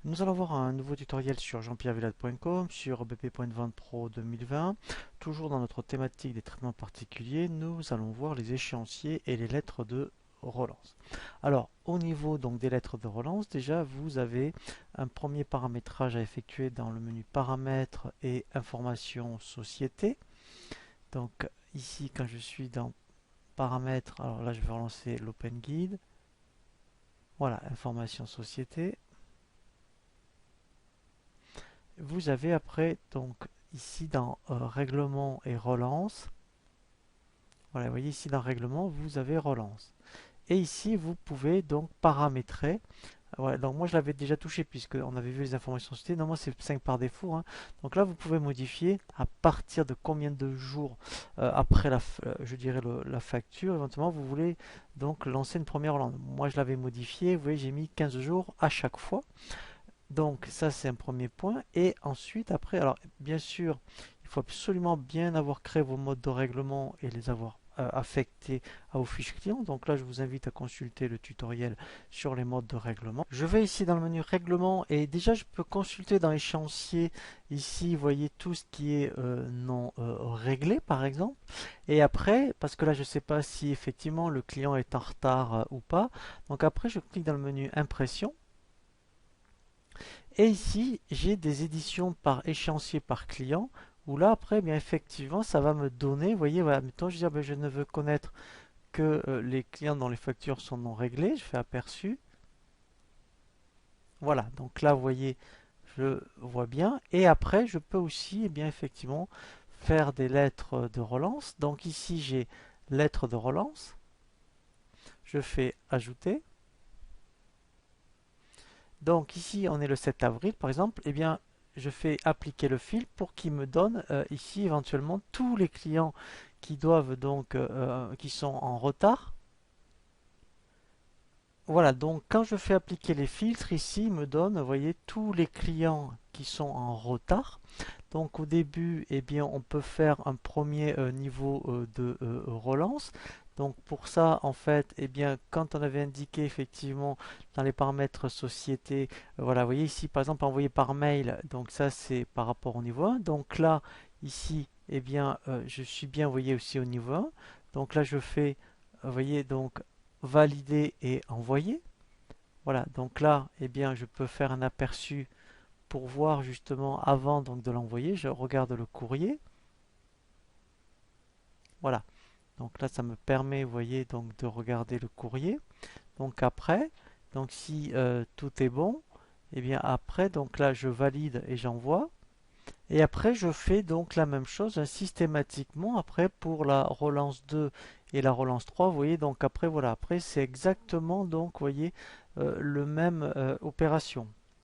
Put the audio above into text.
Nous allons voir un nouveau tutoriel sur jeanpierrevillade.com sur BP.Vente Pro 2020. Toujours dans notre thématique des traitements particuliers, nous allons voir les échéanciers et les lettres de relance. Alors, au niveau donc des lettres de relance, déjà vous avez un premier paramétrage à effectuer dans le menu paramètres et informations société. Donc ici, quand je suis dans paramètres, alors là je vais relancer l'Open Guide. Voilà, information société. Vous avez après donc ici dans règlement et relance. Voilà, vous voyez ici dans règlement, vous avez relance. Et ici, vous pouvez donc paramétrer. Voilà, donc moi je l'avais déjà touché puisque on avait vu les informations société. Non, moi c'est 5 par défaut, hein. Donc là, vous pouvez modifier à partir de combien de jours après je dirais la facture. Éventuellement, vous voulez donc lancer une première relance. Moi je l'avais modifié. Vous voyez, j'ai mis 15 jours à chaque fois. Donc ça c'est un premier point. Et ensuite après, alors bien sûr, il faut absolument bien avoir créé vos modes de règlement et les avoir affectés à vos fiches clients. Donc là je vous invite à consulter le tutoriel sur les modes de règlement. Je vais ici dans le menu règlement et déjà je peux consulter dans l'échéancier. Ici vous voyez tout ce qui est non réglé par exemple. Et après, parce que là je ne sais pas si effectivement le client est en retard ou pas. Donc après je clique dans le menu impression. Et ici, j'ai des éditions par échéancier par client, où là, après, bien effectivement, ça va me donner, vous voyez, voilà, mettons, je dis, ah, ben, je ne veux connaître que les clients dont les factures sont non réglées, je fais aperçu. Voilà, donc là, vous voyez, je vois bien. Et après, je peux aussi, eh bien, effectivement, faire des lettres de relance. Donc ici, j'ai lettres de relance. Je fais ajouter. Donc ici, on est le 7 avril, par exemple. Eh bien, je fais appliquer le fil pour qu'il me donne ici éventuellement tous les clients qui doivent donc qui sont en retard. Voilà, donc quand je fais appliquer les filtres, ici, il me donne, vous voyez, tous les clients qui sont en retard. Donc au début, eh bien, on peut faire un premier niveau de relance. Donc pour ça, en fait, eh bien, quand on avait indiqué effectivement dans les paramètres société, voilà, vous voyez ici par exemple envoyer par mail, donc ça c'est par rapport au niveau 1. Donc là, ici, eh bien, je suis bien, vous voyez aussi au niveau 1. Donc là, je fais, vous voyez, donc valider et envoyer. Voilà, donc là, eh bien, je peux faire un aperçu pour voir justement avant donc de l'envoyer. Je regarde le courrier. Voilà. Donc là, ça me permet, vous voyez, donc de regarder le courrier. Donc après, donc si tout est bon, et bien après, donc là, je valide et j'envoie. Et après, je fais donc la même chose systématiquement après pour la relance 2 et la relance 3. Vous voyez, donc après, voilà, après, c'est exactement donc, vous voyez, le même opération.